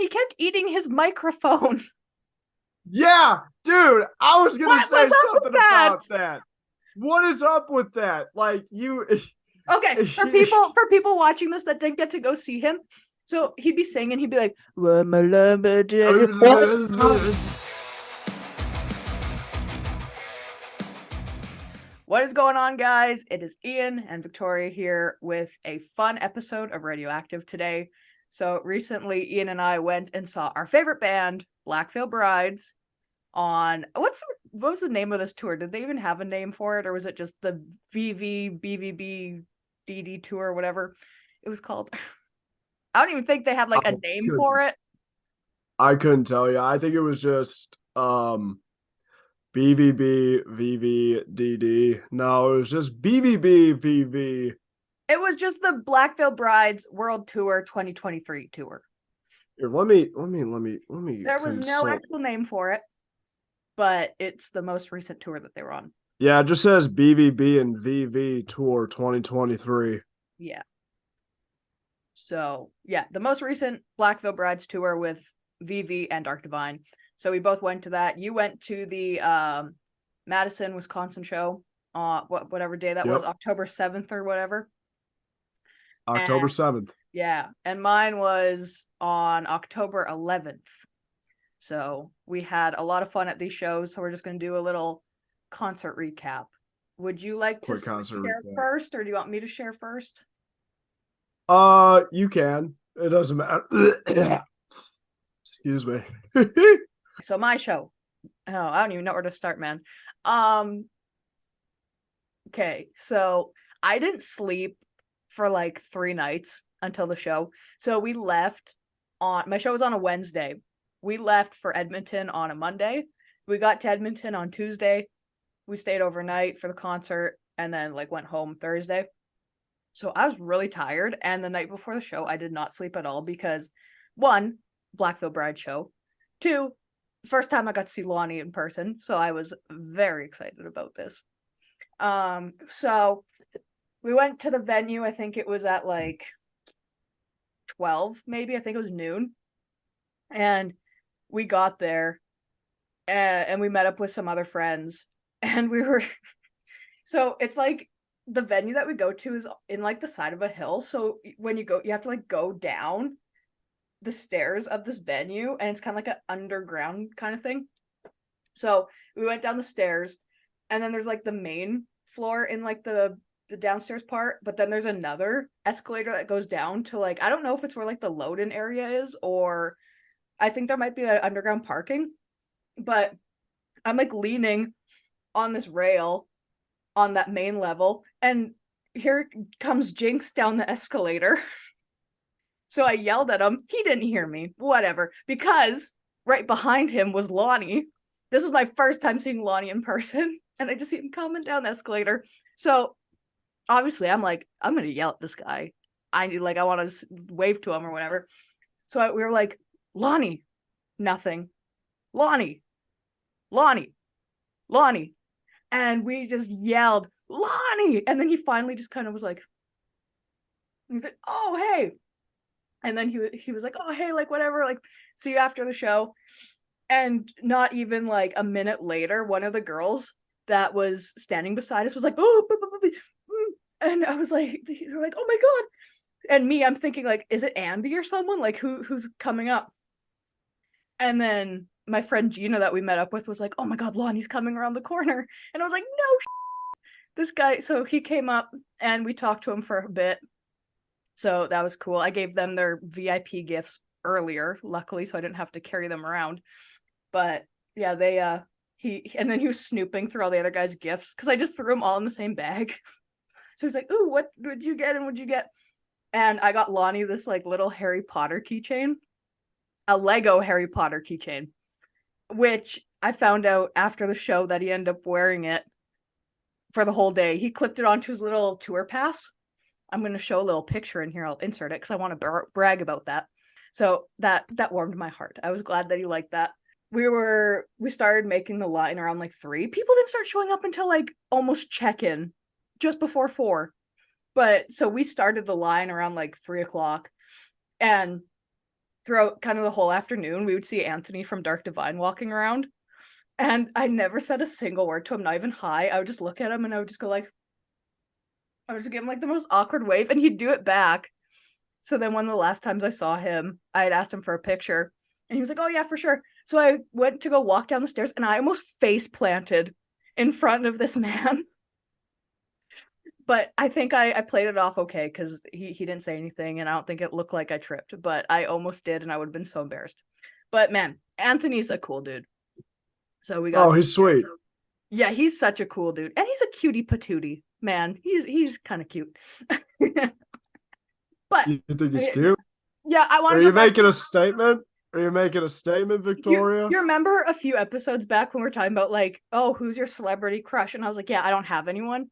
He kept eating his microphone. Yeah, dude, I was gonna What was say up with something that? about that. What is up with that? Like you Okay, for people watching this that didn't get to go see him, so he'd be singing, he'd be like, what is going on, guys? It is Ian and Victoria here with a fun episode of RadioActive today. So recently, Ian and I went and saw our favorite band, Black Veil Brides, on what was the name of this tour? Did they even have a name for it, or was it just the BVB tour or whatever it was called? I don't even think they had like a name for it. I couldn't tell you. I think it was just BVB VVDD. No, it was just BVB VV. It was just the Black Veil Brides World Tour 2023 tour. Here, let me There was no consult. actual name for it, but it's the most recent tour that they were on. Yeah, it just says BVB and VV Tour 2023. Yeah. So, yeah, the most recent Black Veil Brides tour with VV and Dark Divine. So we both went to that. You went to the Madison, Wisconsin show, whatever day that was, Yep, October 7th or whatever. October And 7th. yeah, and mine was on October 11th. So we had a lot of fun at these shows. So we're just going to do a little concert recap. Would you like to Quick concert share recap. first, or do you want me to share first? You can. It doesn't matter. Excuse me. So my show. Oh, I don't even know where to start, man. Um, okay, so I didn't sleep for like 3 nights until the show. So we left on my show was on a Wednesday. We left for Edmonton on a Monday. We got to Edmonton on Tuesday. We stayed overnight for the concert and then like went home Thursday. So I was really tired, and the night before the show I did not sleep at all because one, Black Veil Bride show. Two, first time I got to see Lonnie in person, so I was very excited about this. So we went to the venue. I think it was at like 12, maybe. I think it was noon. And we got there and we met up with some other friends. And we were, so it's like the venue that we go to is in like the side of a hill. So when you go, you have to like go down the stairs of this venue, and it's kind of like an underground kind of thing. So we went down the stairs, and then there's like the main floor in like the downstairs part, but then there's another escalator that goes down to like I don't know if it's where like the load-in area is, or I think there might be an underground parking, but I'm like leaning on this rail on that main level, and here comes Jinx down the escalator. So I yelled at him. He didn't hear me. Whatever. Because right behind him was Lonnie. This was my first time seeing Lonnie in person, and I just see him coming down the escalator. So obviously I'm like, I'm gonna yell at this guy. I want to wave to him or whatever. So we were like, Lonnie, nothing. Lonnie, Lonnie, Lonnie, and we just yelled Lonnie, and then he finally just kind of was like, he's like, oh hey, and then he was like, oh hey, like whatever, like see you after the show. And not even like a minute later, one of the girls that was standing beside us was like, oh, and I was like, they're like, oh my god. And me, I'm thinking like, is it Andy or someone? Like who's coming up? And then my friend Gina that we met up with was like, oh my god, Lonnie's coming around the corner. And I was like, no, this guy. So he came up and we talked to him for a bit. So that was cool. I gave them their VIP gifts earlier, luckily, so I didn't have to carry them around. But yeah, and then he was snooping through all the other guys' gifts because I just threw them all in the same bag. So he's like, ooh, what would you get? And what'd you get? And I got Lonnie this like little Harry Potter keychain, a Lego Harry Potter keychain, which I found out after the show that he ended up wearing it for the whole day. He clipped it onto his little tour pass. I'm going to show a little picture in here. I'll insert it because I want to brag about that. So that warmed my heart. I was glad that he liked that. We started making the line around like 3. People didn't start showing up until like almost check-in, just before 4. But so we started the line around like 3 o'clock, and throughout kind of the whole afternoon, we would see Anthony from Dark Divine walking around. And I never said a single word to him, not even hi. I would just look at him and I would just go like, I would just give him like the most awkward wave and he'd do it back. So then one of the last times I saw him, I had asked him for a picture and he was like, oh yeah, for sure. So I went to go walk down the stairs and I almost face planted in front of this man. But I think I played it off okay because he didn't say anything and I don't think it looked like I tripped, but I almost did and I would have been so embarrassed. But man, Anthony's a cool dude. So we got Oh, he's sweet. yeah, he's such a cool dude. And he's a cutie patootie, man. He's kind of cute. But You think he's cute? yeah, I want Are to you go back making to a statement? Are you making a statement, Victoria? you remember a few episodes back when we were talking about like, oh, who's your celebrity crush? And I was like, yeah, I don't have anyone.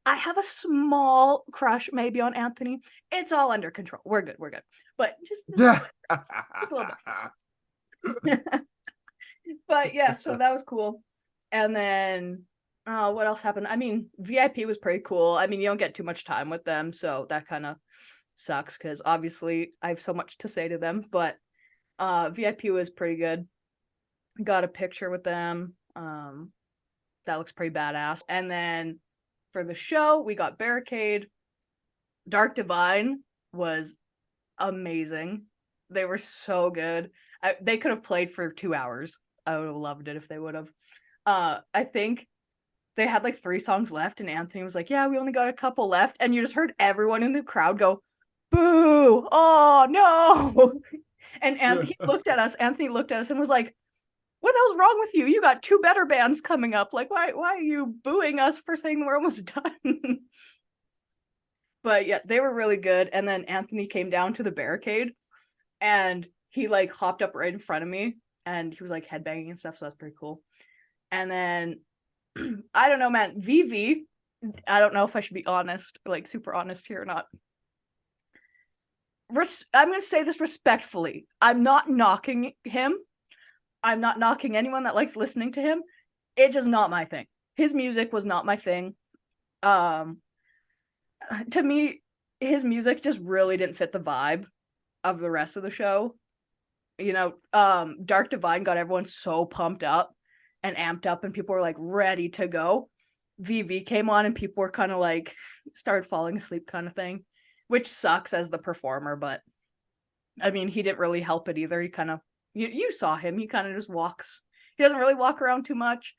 I have a small crush maybe on Anthony. It's all under control. We're good. We're good. But just a little bit. Just a little bit. But yeah, so that was cool. And then what else happened? I mean, VIP was pretty cool. I mean, you don't get too much time with them, so that kind of sucks because obviously I have so much to say to them. But VIP was pretty good. Got a picture with them. That looks pretty badass. And then for the show, we got Barricade. Dark Divine was amazing. They were so good. They could have played for 2 hours. I would have loved it if they would have. I think they had like 3 songs left, and Anthony was like, "Yeah, we only got a couple left," and you just heard everyone in the crowd go, "Boo! Oh no!" And he looked at us. Anthony looked at us and was like, "What the hell's wrong with you? You got 2 better bands coming up. Like, why are you booing us for saying we're almost done?" But yeah, they were really good. And then Anthony came down to the barricade, and he like hopped up right in front of me, and he was like headbanging and stuff. So that's pretty cool. And then I don't know, man. VV. I don't know if I should be honest, like super honest here or not. I'm going to say this respectfully. I'm not knocking him. I'm not knocking anyone that likes listening to him. It's just not my thing. His music was not my thing. To me, his music just really didn't fit the vibe of the rest of the show. You know, Dark Divine got everyone so pumped up and amped up, and people were like ready to go. VV came on and people were kind of like started falling asleep kind of thing, which sucks as the performer, but I mean, he didn't really help it either. He kind of you saw him, he kind of just walks. He doesn't really walk around too much.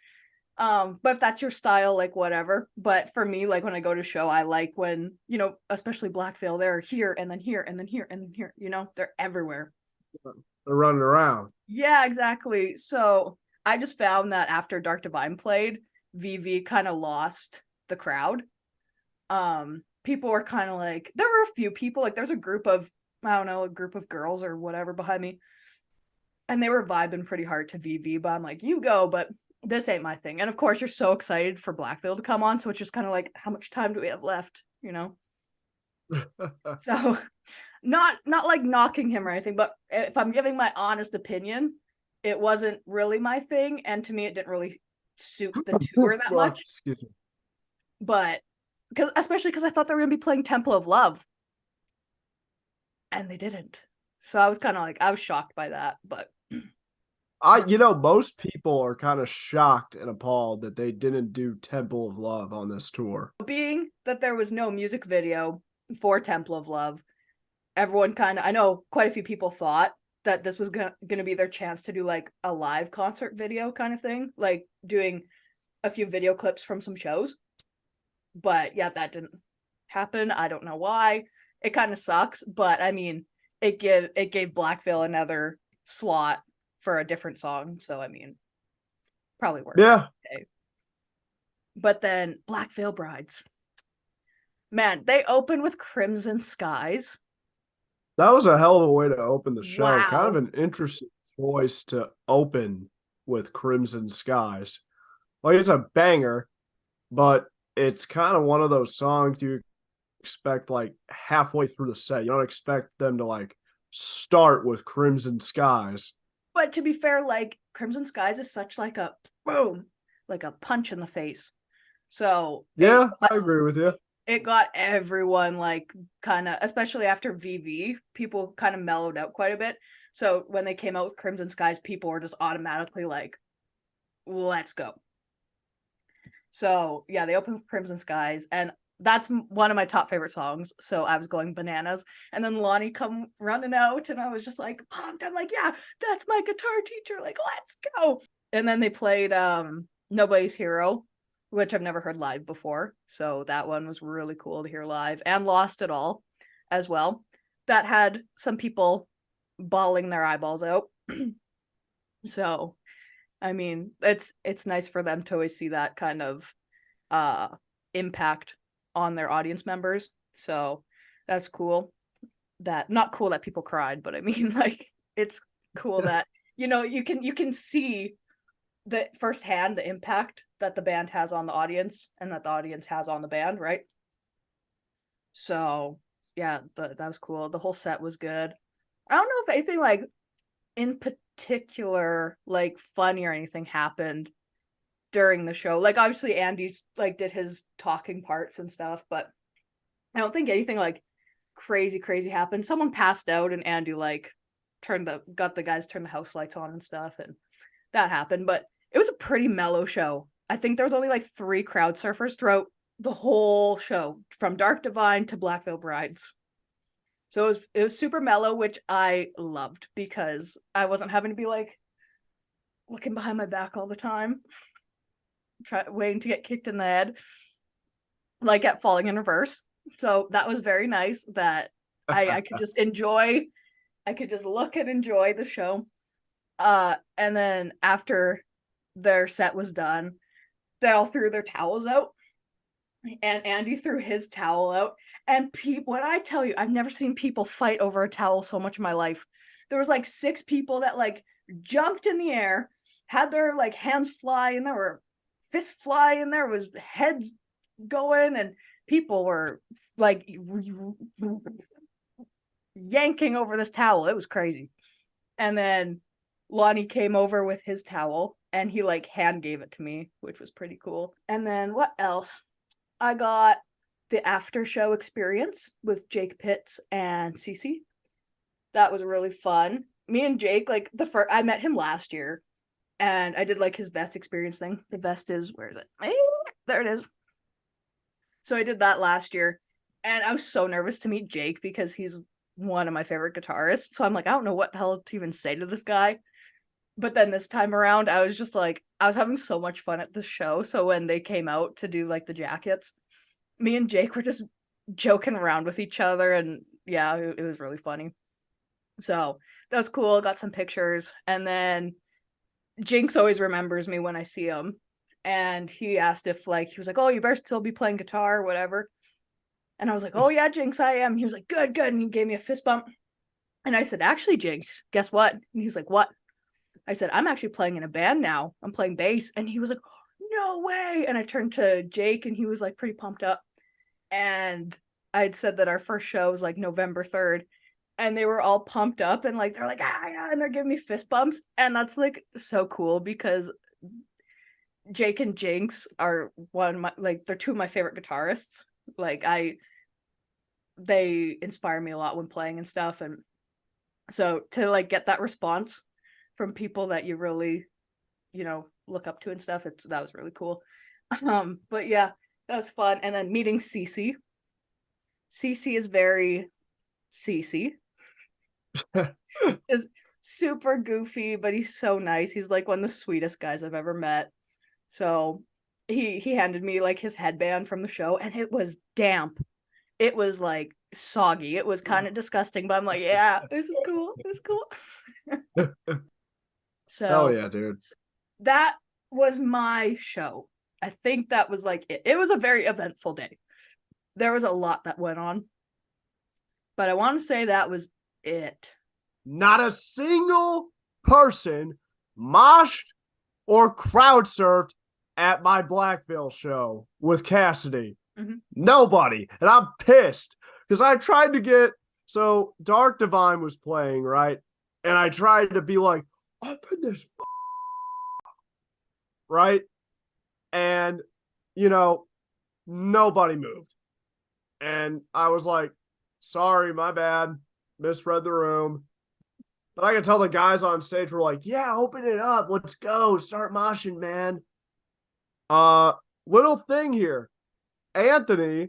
But if that's your style, like whatever. But for me, like when I go to show, I like when, you know, especially Black Veil, they're here and then here and then here and then here, you know, they're everywhere. They're running around. Yeah, exactly. So I just found that after Dark Divine played, VV kind of lost the crowd. People were kind of like, there were a few people, like there's a group of, I don't know, a group of girls or whatever behind me. And they were vibing pretty hard to VV, but I'm like, you go, but this ain't my thing. And of course, you're so excited for Black Veil to come on, so it's just kind of like, how much time do we have left? You know? So not like knocking him or anything, but if I'm giving my honest opinion, it wasn't really my thing, and to me, it didn't really suit the tour that much. Excuse me. But especially because I thought they were gonna be playing Temple of Love, and they didn't. So I was kind of like, I was shocked by that, but. Most people are kind of shocked and appalled that they didn't do Temple of Love on this tour. Being that there was no music video for Temple of Love, everyone I know quite a few people thought that this was gonna be their chance to do like a live concert video kind of thing, like doing a few video clips from some shows. But yeah, that didn't happen. I don't know why. It kind of sucks, but I mean, it gave Black Veil another slot for a different song, so I mean, probably worked. Yeah. Okay. But then Black Veil Brides, man, they opened with Crimson Skies. That was a hell of a way to open the show. Wow. Kind of an interesting choice to open with Crimson Skies. Like, it's a banger, but it's kind of one of those songs you expect like halfway through the set. You don't expect them to like start with Crimson Skies. But to be fair, like Crimson Skies is such like a boom, like a punch in the face. So yeah, I agree with you. it got everyone like kind of, especially after VV, people kind of mellowed out quite a bit. So when they came out with Crimson Skies, people were just automatically like, let's go. So yeah, they opened with Crimson Skies, and that's one of my top favorite songs. So I was going bananas, and then Lonnie come running out, and I was just like pumped. I'm like, yeah, that's my guitar teacher. Like, let's go. And then they played Nobody's Hero, which I've never heard live before. So that one was really cool to hear live, and Lost It All as well. That had some people bawling their eyeballs out. So I mean, it's nice for them to always see that kind of uh impact on their audience members. So that's cool. That not cool that people cried, but I mean like it's cool that you can see the firsthand the impact that the band has on the audience and that the audience has on the band, right? So yeah, that was cool. The whole set was good. I don't know if anything like in particular like funny or anything happened during the show. Like obviously Andy like did his talking parts and stuff, but I don't think anything like crazy happened. Someone passed out and Andy like got the guys turn the house lights on and stuff, and that happened. But it was a pretty mellow show. I think there was only like 3 crowd surfers throughout the whole show, from Dark Divine to Black Veil Brides. So it was super mellow, which I loved because I wasn't having to be like looking behind my back all the time, waiting to get kicked in the head, like at Falling in Reverse. So that was very nice that I could just enjoy, I could just look and enjoy the show. And then after their set was done, they all threw their towels out, and Andy threw his towel out. And when I tell you, I've never seen people fight over a towel so much in my life. There was like 6 people that like jumped in the air, had their like hands fly, and there were fists fly, and there was heads going, and people were like yanking over this towel. It was crazy. And then Lonnie came over with his towel, and he like hand gave it to me, which was pretty cool. And then what else? I got the after show experience with Jake Pitts and Cece. That was really fun. Me and Jake, like I met him last year, and I did like his vest experience thing. The vest is, where is it? There it is. So I did that last year, and I was so nervous to meet Jake because he's one of my favorite guitarists. So I'm like, I don't know what the hell to even say to this guy. But then this time around, I was just like, I was having so much fun at the show. So when they came out to do like the jackets, me and Jake were just joking around with each other, and yeah, it was really funny. So that was cool. Got some pictures, and then Jinx always remembers me when I see him, and he asked if like he was like, "Oh, you better still be playing guitar or whatever." And I was like, "Oh yeah, Jinx, I am." He was like, "Good, good," and he gave me a fist bump. And I said, "Actually, Jinx, guess what?" And he's like, "What?" I said, "I'm actually playing in a band now. I'm playing bass." And he was like, "No way." And I turned to Jake, and he was like pretty pumped up. And I'd said that our first show was like November 3rd, and they were all pumped up, and like they're like, ah, yeah, and they're giving me fist bumps. And that's like so cool because Jake and Jinx are one of my, like, they're 2 of my favorite guitarists. Like they inspire me a lot when playing and stuff. And so to like get that response from people that you really, look up to and stuff, that was really cool. But yeah, that was fun. And then meeting Cece. Cece is very Cece. Is super goofy, but he's so nice. He's like one of the sweetest guys I've ever met. So he handed me like his headband from the show, and it was damp. It was like soggy. It was kind of disgusting, but I'm like, yeah, this is cool. This is cool. Hell So yeah, dude. that was my show. I think that was like it. It was a very eventful day. There was a lot that went on, but I want to say that was it. Not a single person moshed or crowd surfed at my Blackville show with Cassidy. Mm-hmm. Nobody. And I'm pissed because I tried to get, so Dark Divine was playing, right? And I tried to be like, up in this, right? And, nobody moved. And I was like, sorry, my bad. Misread the room. But I could tell the guys on stage were like, yeah, open it up. Let's go. Start moshing, man. Uh, Little thing here. Anthony,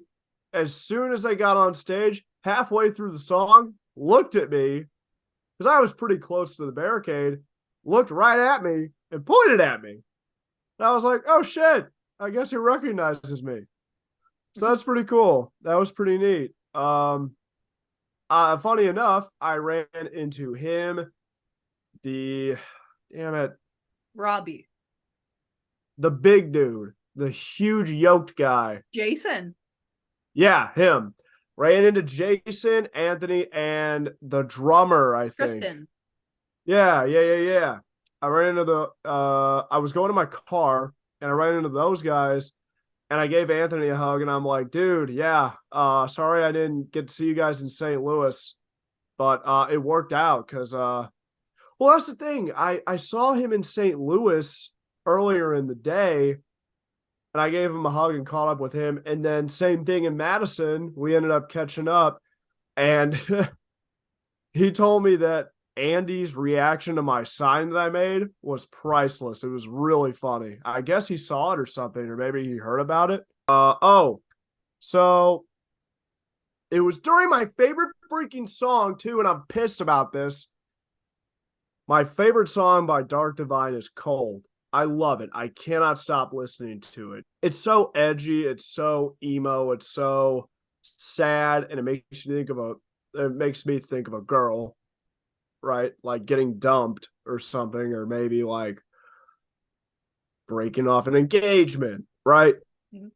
as soon as I got on stage, halfway through the song, looked at me because I was pretty close to the barricade, looked right at me and pointed at me. And I was like, oh shit, I guess he recognizes me. So that's pretty cool. That was pretty neat. Funny enough, I ran into him, the damn it, Robbie. the big dude, the huge yoked guy. Jason. Yeah, him. Ran into Jason, Anthony, and the drummer, I think. Tristan. Yeah. I ran into I was going to my car and I ran into those guys and I gave Anthony a hug and I'm like, dude, yeah, sorry I didn't get to see you guys in St. Louis, but it worked out because well, that's the thing. I saw him in St. Louis earlier in the day and I gave him a hug and caught up with him. And then same thing in Madison. We ended up catching up and he told me that Andy's reaction to my sign that I made was priceless. It was really funny. I guess he saw it or something, or maybe he heard about it. So it was during my favorite freaking song too, and I'm pissed about this. My favorite song by Dark Divine is Cold. I love it. I cannot stop listening to it. It's so edgy, it's so emo, it's so sad, and it makes me think of a girl, right? Like getting dumped or something, or maybe like breaking off an engagement, right? Mm-hmm.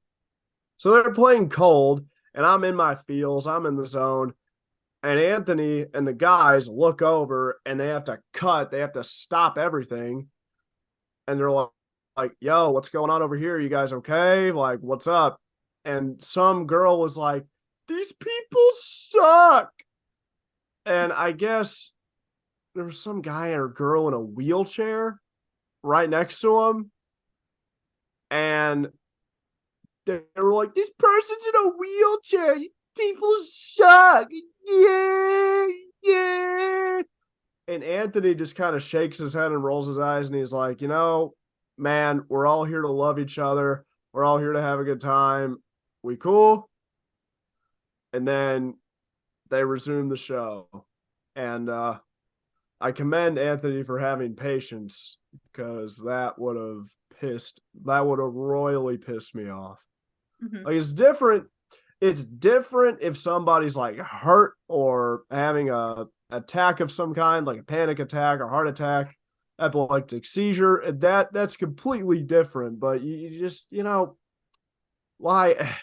So they're playing Cold, and I'm in my feels, I'm in the zone. And Anthony and the guys look over and they have to stop everything. And they're like, yo, what's going on over here? You guys okay? Like, what's up? And some girl was like, these people suck. And I guess there was some guy or girl in a wheelchair right next to him. And they were like, this person's in a wheelchair. People suck. Yeah. And Anthony just kind of shakes his head and rolls his eyes. And he's like, man, we're all here to love each other. We're all here to have a good time. We cool? And then they resume the show. And I commend Anthony for having patience because that would have royally pissed me off. Mm-hmm. Like, it's different if somebody's like hurt or having a attack of some kind, like a panic attack or heart attack, epileptic seizure. That's completely different. But you just, why?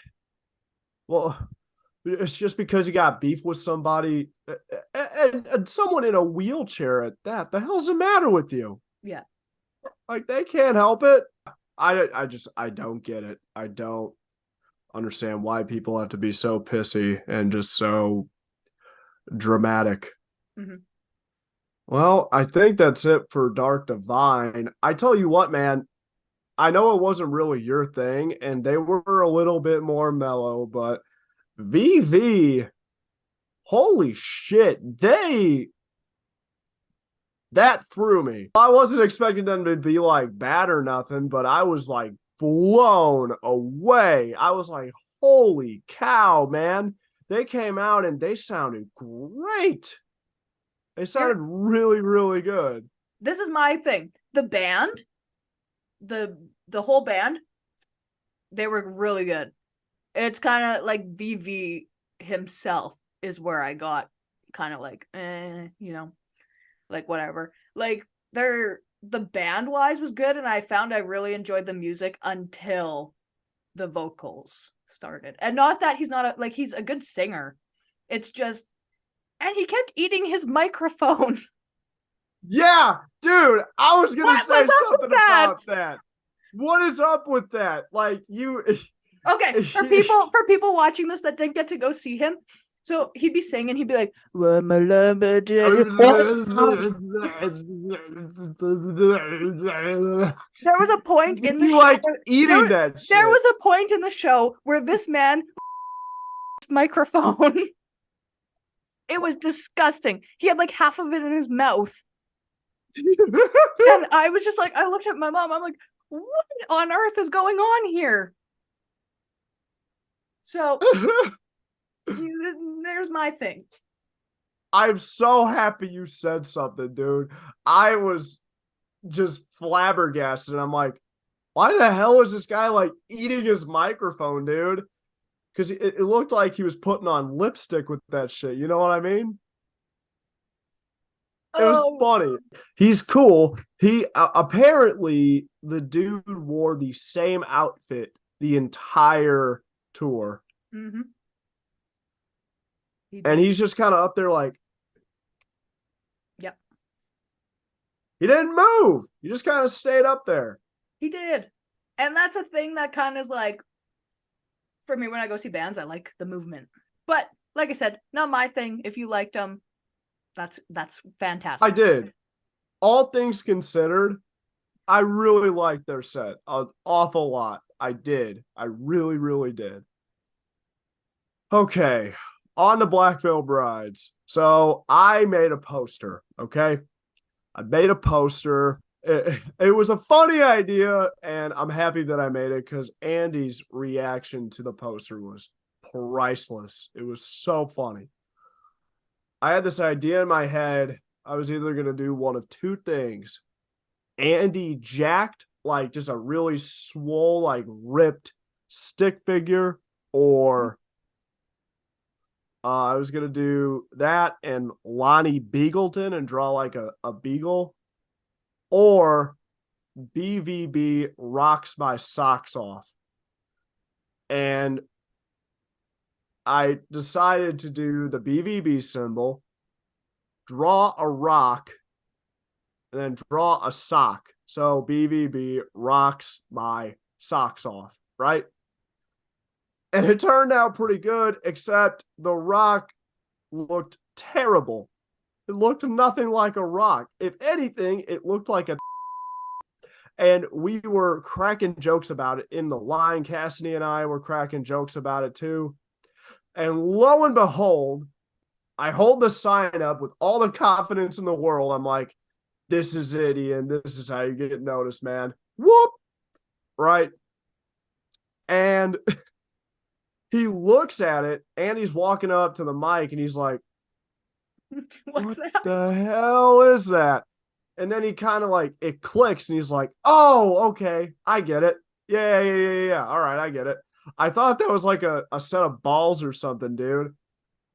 Well, it's just because you got beef with somebody and someone in a wheelchair at that. The hell's the matter with you? Yeah. Like, they can't help it. I don't get it. I don't understand why people have to be so pissy and just so dramatic. Mm-hmm. Well, I think that's it for Dark Divine. I tell you what, man, I know it wasn't really your thing and they were a little bit more mellow, but VV, holy shit, that threw me. I wasn't expecting them to be like bad or nothing, but I was like blown away. I was like, holy cow, man. They came out and they sounded great. They sounded really, really good. This is my thing. The band, the whole band, they were really good. It's kind of like VV himself is where I got kind of like, like whatever. Like the band wise was good, and I found I really enjoyed the music until the vocals started. And not that he's not he's a good singer. It's just, and he kept eating his microphone. Yeah, dude, I was gonna say something about that. What is up with that? Like, you okay, for people watching this that didn't get to go see him, so he'd be singing, he'd be like, there was a point in the show like eating that shit. There was a point in the show where this man microphone. It was disgusting. He had like half of it in his mouth. And I was just like, I looked at my mom. I'm like, what on earth is going on here? So there's my thing. I'm so happy you said something, dude. I was just flabbergasted. I'm like, why the hell is this guy like eating his microphone, dude? Because it looked like he was putting on lipstick with that shit. You know what I mean? It was Oh, funny. He's cool. He apparently the dude wore the same outfit the entire tour, mm-hmm. He and did. he's just kind of up there like Yep, he didn't move. He just kind of stayed up there. he did. And that's a thing that kind of is like, for me, when I go see bands, I like the movement. But like I said, not my thing. If you liked them, that's fantastic. I did. All things considered, I really liked their set an awful lot. I did. I really, really did. Okay, on to Black Veil Brides. So I made a poster. Okay, I made a poster. It was a funny idea, and I'm happy that I made it because Andy's reaction to the poster was priceless. It was so funny. I had this idea in my head. I was either going to do one of two things. Andy jacked, like just a really swole, like ripped stick figure, or I was going to do that and Lonnie Beagleton and draw like a beagle, or BVB rocks my socks off. And I decided to do the BVB symbol, draw a rock, and then draw a sock. So BVB rocks my socks off, right? And it turned out pretty good, except the rock looked terrible. It looked nothing like a rock. If anything, it looked like a. And we were cracking jokes about it in the line. Cassidy and I were cracking jokes about it too. And lo and behold, I hold the sign up with all the confidence in the world. I'm like, this is it, Ian. This is how you get noticed, man. Whoop. Right. And he looks at it and he's walking up to the mic and he's like, What's what that? the hell is that? And then he kind of like, it clicks and he's like, oh, okay, I get it. Yeah. All right, I get it. I thought that was like a set of balls or something, dude.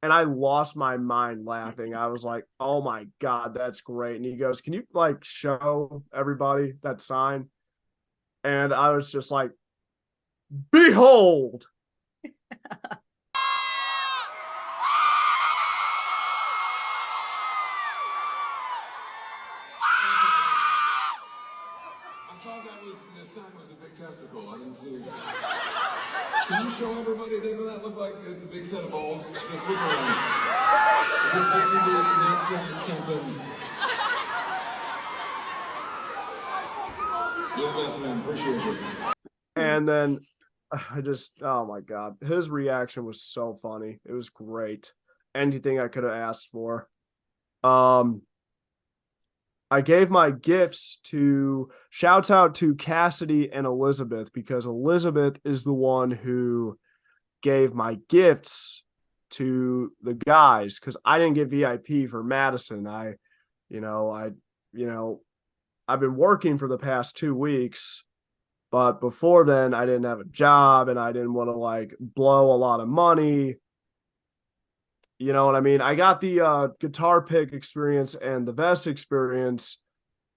And I lost my mind laughing. I was like, oh my God, that's great. And he goes, can you like show everybody that sign? And I was just like, behold. I thought the sign was a big testicle. I didn't see. Can you show everybody? Doesn't that look like it's a big set of balls? Is this baby not saying something? You're the best, man. Appreciate you. And then I just, oh my God, his reaction was so funny. It was great. Anything I could have asked for. I gave my gifts to shouts out to Cassidy and Elizabeth because Elizabeth is the one who gave my gifts to the guys because I didn't get VIP for Madison. You know, I've been working for the past 2 weeks, but before then I didn't have a job and I didn't want to like blow a lot of money. You know what I mean? I got the guitar pick experience and the vest experience,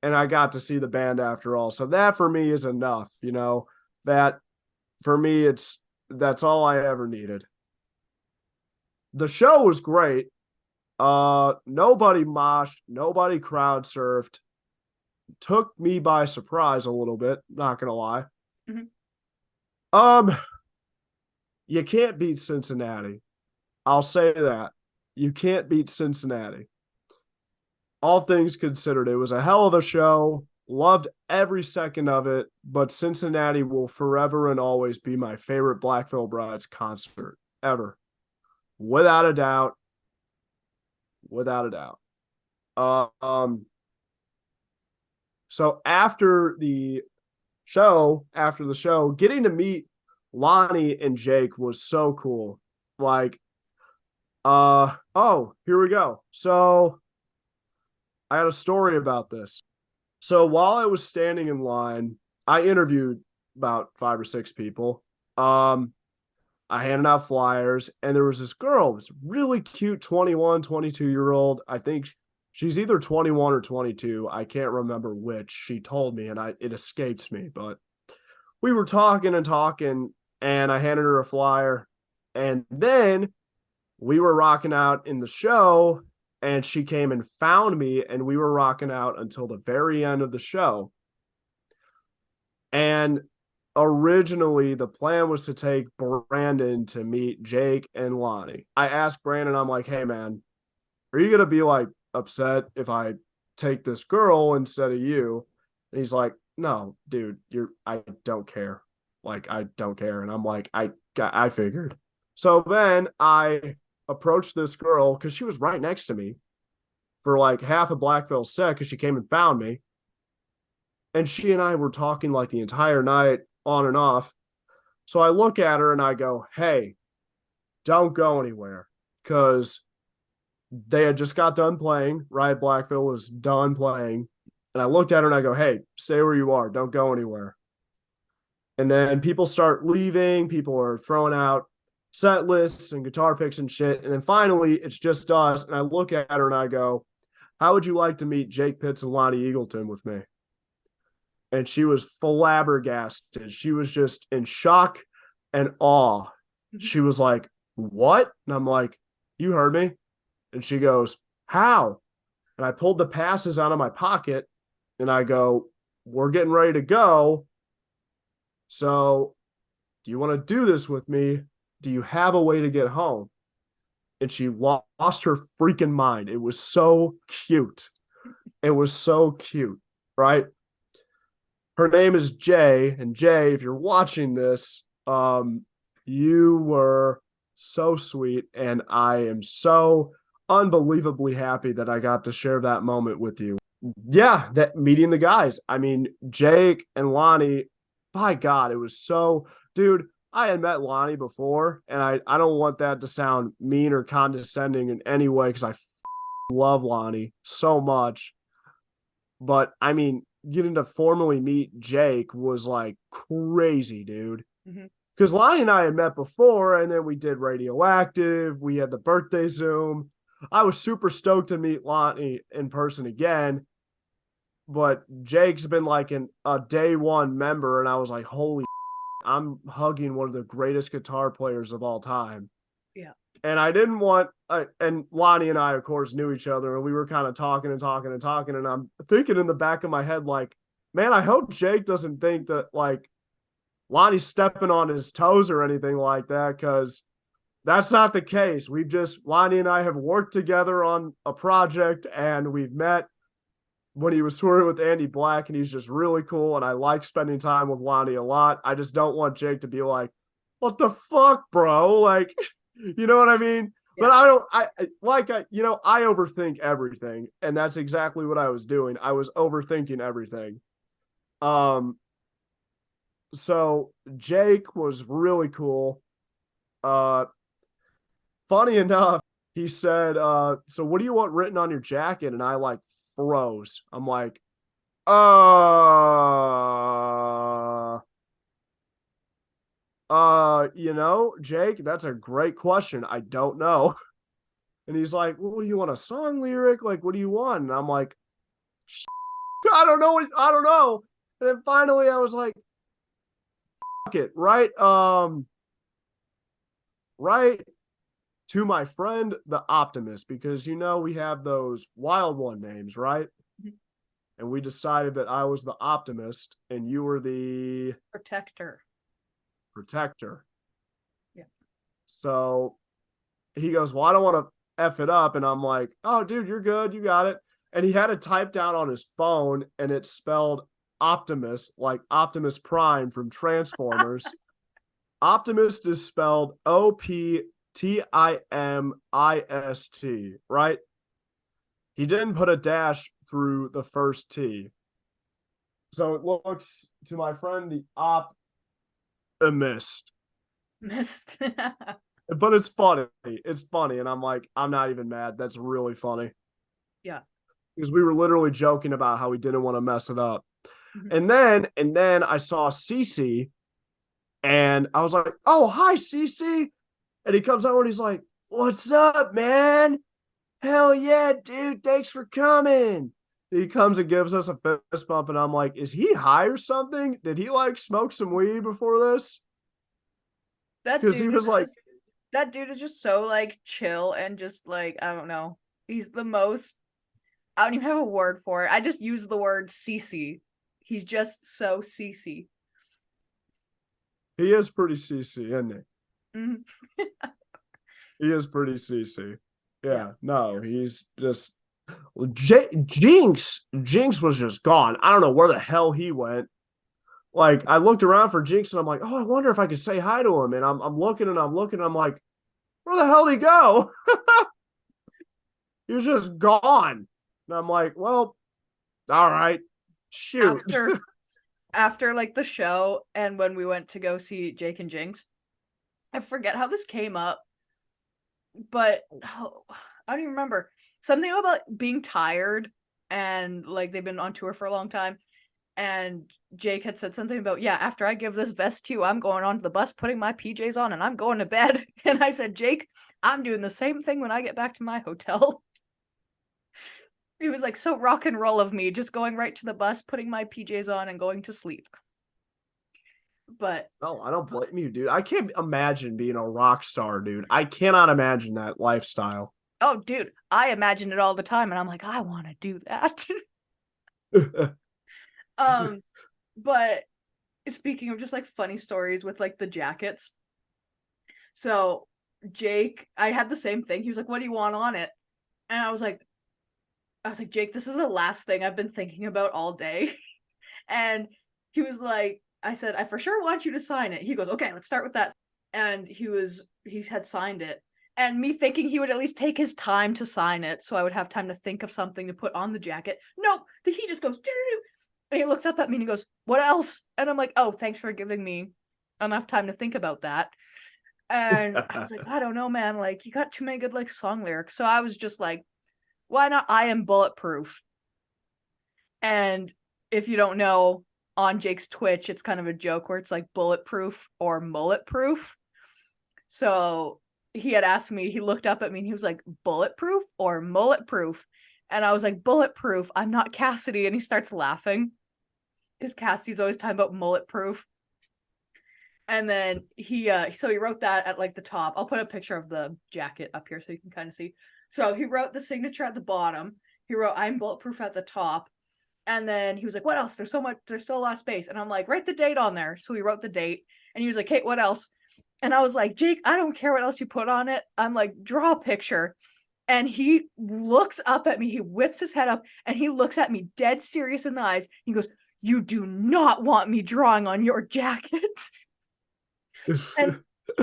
and I got to see the band after all. So that for me is enough, you know. That for me, that's all I ever needed. The show was great. Nobody moshed, nobody crowd surfed. Took me by surprise a little bit, not gonna lie. Mm-hmm. You can't beat Cincinnati. I'll say that. You can't beat Cincinnati. All things considered, it was a hell of a show. Loved every second of it, but Cincinnati will forever and always be my favorite Black Veil Brides concert ever. Without a doubt. Without a doubt. So after the show, getting to meet Lonnie and Jake was so cool. Like, oh, here we go. So I had a story about this. So while I was standing in line, I interviewed about 5 or 6 people. I handed out flyers, and there was this girl, this really cute 21, 22-year old. I think she's either 21 or 22. I can't remember which. She told me, and it escapes me. But we were talking and talking, and I handed her a flyer. And then we were rocking out in the show, and she came and found me, and we were rocking out until the very end of the show. And originally, the plan was to take Brandon to meet Jake and Lonnie. I asked Brandon, I'm like, hey, man, are you going to be like upset if I take this girl instead of you? And he's like, no, dude, I don't care. Like, I don't care. And I'm like, I figured. So then I approached this girl because she was right next to me for like half a Blackville set because she came and found me. And she and I were talking like the entire night on and off. So I look at her and I go, hey, don't go anywhere. Because they had just got done playing. Riot Blackville was done playing. And I looked at her and I go, hey, stay where you are. Don't go anywhere. And then people start leaving. People are throwing out set lists and guitar picks and shit. And then finally, it's just us. And I look at her and I go, how would you like to meet Jake Pitts and Lonnie Eagleton with me? And she was flabbergasted. She was just in shock and awe. She was like, what? And I'm like, you heard me. And she goes, how? And I pulled the passes out of my pocket and I go, we're getting ready to go. So do you want to do this with me? Do you have a way to get home? And she lost her freaking mind. It was so cute. It was so cute, right? Her name is Jay. And Jay, if you're watching this, you were so sweet. And I am so unbelievably happy that I got to share that moment with you. Yeah, that meeting the guys. I mean, Jake and Lonnie, by God, it was so, dude, I had met Lonnie before, and I don't want that to sound mean or condescending in any way because I love Lonnie so much. But I mean, getting to formally meet Jake was like crazy, dude. Because Lonnie and I had met before, and then we did RadioActive. We had the birthday Zoom. I was super stoked to meet Lonnie in person again. But Jake's been like a day one member, and I was like, holy, I'm hugging one of the greatest guitar players of all time. Yeah. And I didn't want, and Lonnie and I, of course, knew each other, and we were kind of talking and talking and talking. And I'm thinking in the back of my head, like, man, I hope Jake doesn't think that, like, Lonnie's stepping on his toes or anything like that, because that's not the case. Lonnie and I have worked together on a project, and we've met when he was touring with Andy Black, and he's just really cool. And I like spending time with Lonnie a lot. I just don't want Jake to be like, what the fuck, bro? Like, you know what I mean? Yeah. But I overthink everything. And that's exactly what I was doing. I was overthinking everything. So Jake was really cool. Funny enough, he said, so what do you want written on your jacket? And I like froze. I'm like, Jake, that's a great question. I don't know. And he's like, well, what do you want, a song lyric? Like, what do you want? And I'm like, I don't know. I don't know. And then finally I was like, fuck it, right? Right to my friend, the Optimist, because, we have those Wild One names, right? And we decided that I was the Optimist and you were the Protector. Yeah. So he goes, well, I don't want to F it up. And I'm like, oh, dude, you're good. You got it. And he had it typed down on his phone, and it's spelled Optimus, like Optimus Prime from Transformers. Optimist is spelled OPTIMUS. Timist, right? He didn't put a dash through the first T. So it looks to my friend the optimist. Missed. But it's funny. It's funny. And I'm like, I'm not even mad. That's really funny. Yeah. Because we were literally joking about how we didn't want to mess it up. Mhm. And then I saw Cece and I was like, oh, hi, Cece. And he comes over and he's like, what's up, man? Hell yeah, dude. Thanks for coming. He comes and gives us a fist bump, and I'm like, is he high or something? Did he like smoke some weed before this? That Because he dude was is like, just that dude is just so like chill and just like I don't know. He's the most I don't even have a word for it. I just use the word CC. He's just so CC. he is pretty CC, isn't Mhm. he? He is pretty CC. Yeah. Yeah, no, he's just Jinx was just gone. I don't know where the hell he went. Like I looked around for Jinx and I'm like, oh, I wonder if I could say hi to him. And I'm looking and I'm looking and I'm like, where the hell did he go? He was just gone. And I'm like, well, all right, shoot. After like the show and when we went to go see Jake and Jinx, I forget how this came up, but I don't even remember. Something about being tired and like they've been on tour for a long time. And Jake had said something about, yeah, after I give this vest to you, I'm going onto the bus, putting my PJs on, and I'm going to bed. And I said, Jake, I'm doing the same thing when I get back to my hotel. He was like, so rock and roll of me, just going right to the bus, putting my PJs on, and going to sleep. But No, I don't blame you, dude. I can't imagine being a rock star, dude. I cannot imagine that lifestyle. oh, dude, I imagine it all the time, and I'm like, I want to do that. um, but speaking of just like funny stories with like the jackets, so Jake, I had the same thing. He was like, "What do you want on it?" And I was like, Jake, this is the last thing I've been thinking about all day. And he was like, I said, I for sure want you to sign it. He goes, okay, let's start with that. And he had signed it. And me thinking he would at least take his time to sign it so I would have time to think of something to put on the jacket. Nope. He just goes, doo-doo-doo. And he looks up at me and he goes, what else? And I'm like, oh, thanks for giving me enough time to think about that. And I was like, I don't know, man. Like, you got too many good like song lyrics. So I was just like, why not I am bulletproof? And if you don't know, on Jake's Twitch, it's kind of a joke where it's like bulletproof or mullet proof. So he had asked me, he looked up at me and he was like, bulletproof or mullet proof? And I was like, bulletproof, I'm not Cassidy. And he starts laughing because Cassidy's always talking about mullet proof. And then so he wrote that at like the top. I'll put a picture of the jacket up here so you can kind of see. So he wrote the signature at the bottom. He wrote I'm bulletproof at the top. And then he was like, what else? There's still a lot of space. And I'm like, write the date on there. So he wrote the date. And he was like, hey, what else? And I was like, Jake, I don't care what else you put on it. I'm like, draw a picture. And he looks up at me. He whips his head up and he looks at me dead serious in the eyes. He goes, you do not want me drawing on your jacket.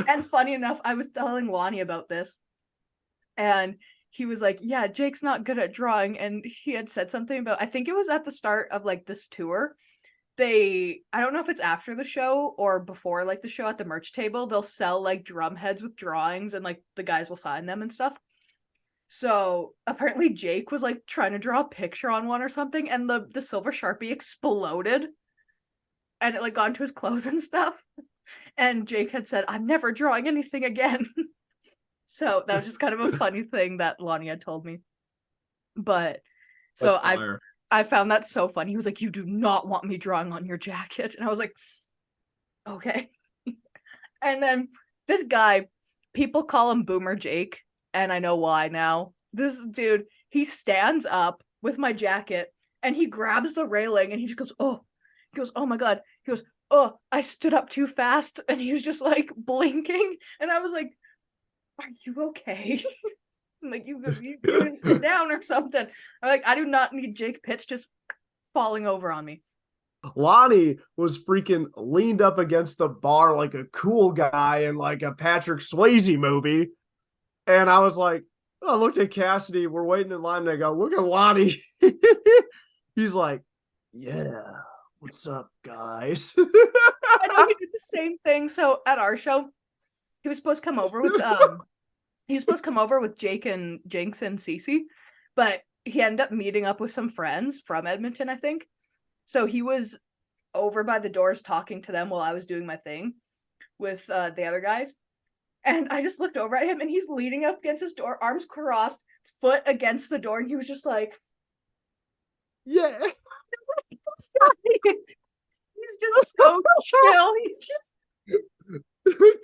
And funny enough, I was telling Lonnie about this. And he was like, yeah, Jake's not good at drawing. And he had said something about, I think it was at the start of like this tour. I don't know if it's after the show or before like the show at the merch table, they'll sell like drum heads with drawings and like the guys will sign them and stuff. So apparently Jake was like trying to draw a picture on one or something and the silver Sharpie exploded and it like got into his clothes and stuff. And Jake had said, I'm never drawing anything again. So that was just kind of a funny thing that Lonnie had told me. But That's so fire. I found that so funny. He was like, you do not want me drawing on your jacket. And I was like, okay. And then this guy, people call him Boomer Jake, and I know why now. This dude, he stands up with my jacket and he grabs the railing and he just goes, oh, my God. He goes, oh, I stood up too fast. And he was just like blinking. And I was like, are you okay? Like you can sit down or something. I'm like, I do not need Jake Pitts just falling over on me. Lonnie was freaking leaned up against the bar like a cool guy in like a Patrick Swayze movie. And I was like, I looked at Cassidy. We're waiting in line. And I go, look at Lonnie. He's like, yeah, what's up, guys? I know he did the same thing. So at our show, he was supposed to come over with Jake and Jinx and Cece, but he ended up meeting up with some friends from Edmonton, I think. So he was over by the doors talking to them while I was doing my thing with the other guys. And I just looked over at him and he's leaning up against his door, arms crossed, foot against the door, and he was just like, yeah. He's just so chill. He's just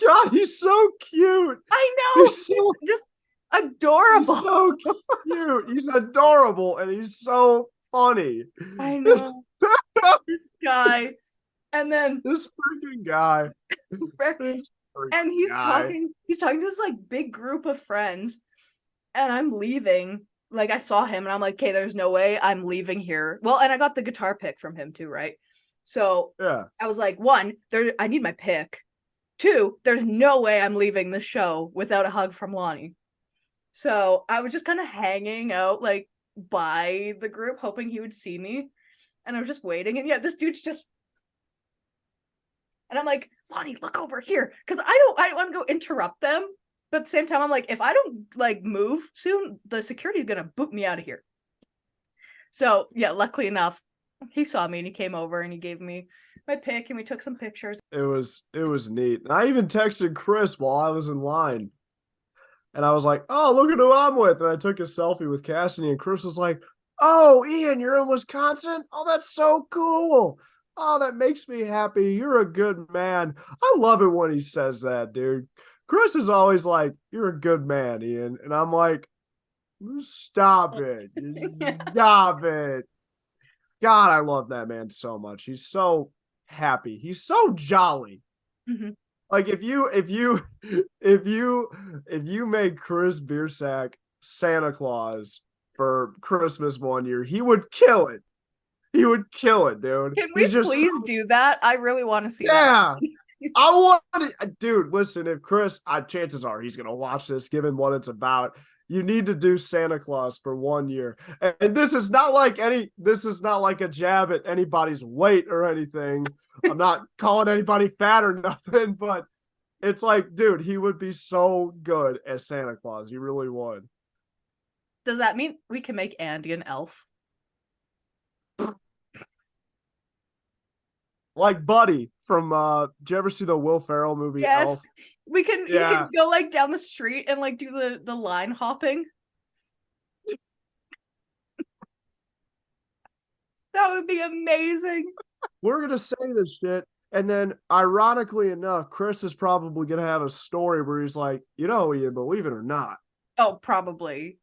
God, he's so cute. I know. He's just adorable. He's so cute. He's adorable and he's so funny. I know. This guy. And then this freaking guy. And he's talking to this like big group of friends, and I'm leaving. Like I saw him and I'm like, okay, there's no way I'm leaving here. Well, and I got the guitar pick from him too, right? So yeah, I was like, one, I need my pick. Two, there's no way I'm leaving the show without a hug from Lonnie. So I was just kind of hanging out like by the group, hoping he would see me. And I was just waiting. And yeah, this dude's just. And I'm like, Lonnie, look over here. Because I want to go interrupt them. But at the same time, I'm like, if I don't like move soon, the security's going to boot me out of here. So yeah, luckily enough, he saw me and he came over and he gave me my pick and we took some pictures. It was neat. And I even texted Chris while I was in line. And I was like, oh, look at who I'm with. And I took a selfie with Cassidy and Chris was like, oh, Ian, you're in Wisconsin? Oh, that's so cool. Oh, that makes me happy. You're a good man. I love it when he says that, dude. Chris is always like, you're a good man, Ian. And I'm like, stop it. Stop it. God, I love that man so much. He's so happy. He's so jolly. Mm-hmm. Like if you made Chris Biersack Santa Claus for Christmas one year, he would kill it. He would kill it, dude. Can we please do that? I really want to see that. Yeah. I want to, dude, listen, if Chris, chances are he's going to watch this, given what it's about. You need to do Santa Claus for 1 year. And this is not like a jab at anybody's weight or anything. I'm not calling anybody fat or nothing, but it's like, dude, he would be so good as Santa Claus. He really would. Does that mean we can make Andy an elf? Like Buddy from did you ever see the Will Ferrell movie? Yes. Elf? We can you can go like down the street and like do the line hopping. That would be amazing. We're gonna say this shit, and then ironically enough, Chris is probably gonna have a story where he's like, Ian, believe it or not. Oh, probably.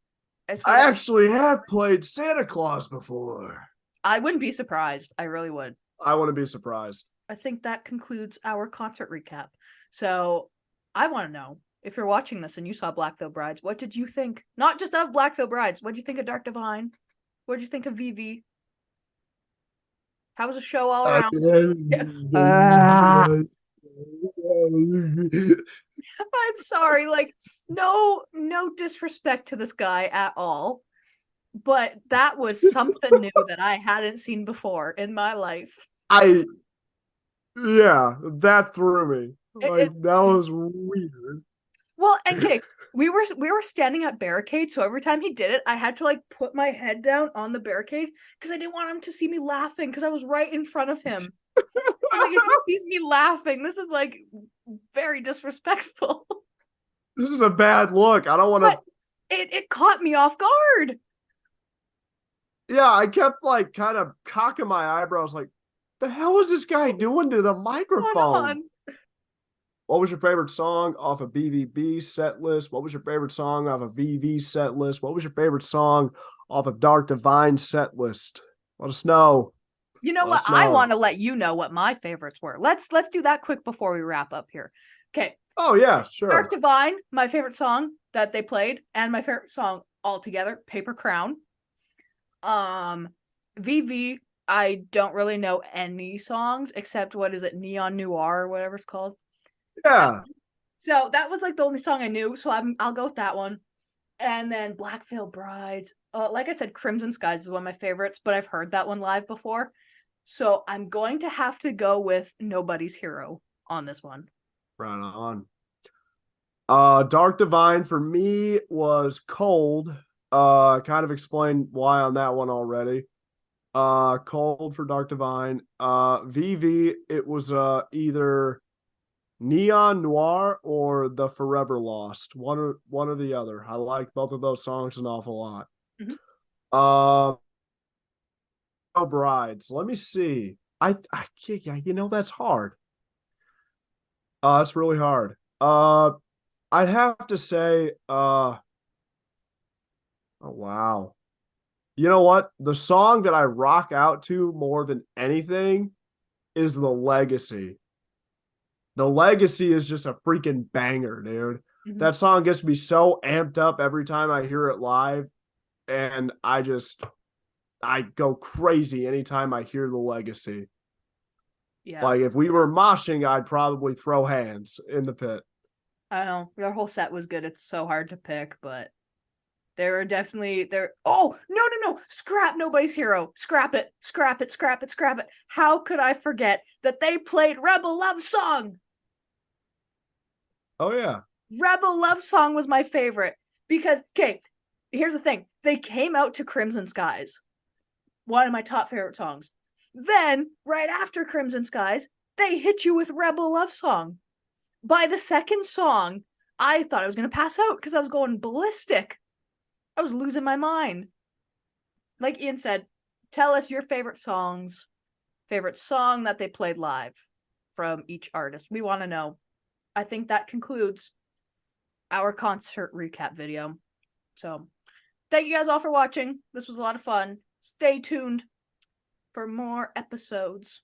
I actually have played Santa Claus before. I wouldn't be surprised. I really would. I wouldn't be surprised. I think that concludes our concert recap. So I want to know, if you're watching this and you saw Black Veil Brides, what did you think? Not just of Black Veil Brides. What did you think of Dark Divine? What did you think of VV? How was the show all around? I'm sorry, like no disrespect to this guy at all, but that was something new that I hadn't seen before in my life. That threw me. That was weird. Well, and okay, we were standing at barricade, so every time he did it, I had to like put my head down on the barricade because I didn't want him to see me laughing because I was right in front of him. Like, if he sees me laughing, this is like very disrespectful. This is a bad look. I don't want to. It caught me off guard. Yeah, I kept like kind of cocking my eyebrows, like, the hell is this guy doing to the microphone? What was your favorite song off a BVB set list? What was your favorite song off a VV set list? What was your favorite song off a Dark Divine set list? Let us know. You know what? I want to let you know what my favorites were. Let's do that quick before we wrap up here. Okay. Oh yeah, sure. Dark Divine, my favorite song that they played, and my favorite song altogether, Paper Crown. VV, I don't really know any songs except what is it, Neon Noir or whatever it's called. Yeah. So that was like the only song I knew. So I'll go with that one. And then Black Veil Brides. Like I said, Crimson Skies is one of my favorites, but I've heard that one live before. So I'm going to have to go with Nobody's Hero on this one. Right on. Dark Divine for me was Cold. I kind of explained why on that one already. Cold for Dark Divine. VV, it was either Neon Noir or The Forever Lost. One or the other. I like both of those songs an awful lot. Mhm. Brides. Let me see. I can't, that's hard. It's really hard. I'd have to say, oh wow. You know what? The song that I rock out to more than anything is The Legacy. The Legacy is just a freaking banger, dude. Mhm. That song gets me so amped up every time I hear it live, and I go crazy anytime I hear The Legacy. Yeah. Like if we were moshing, I'd probably throw hands in the pit. I don't know. Their whole set was good. It's so hard to pick, but there were definitely there. Oh, no. Scrap Nobody's Hero. Scrap it. Scrap it. Scrap it. Scrap it. How could I forget that they played Rebel Love Song? Oh yeah. Rebel Love Song was my favorite because, okay, here's the thing. They came out to Crimson Skies, one of my top favorite songs. Then, right after Crimson Skies, they hit you with Rebel Love Song. By the second song, I thought I was going to pass out because I was going ballistic. I was losing my mind. Like Ian said, tell us your favorite song that they played live from each artist. We want to know. I think that concludes our concert recap video. So, thank you guys all for watching. This was a lot of fun. Stay tuned for more episodes.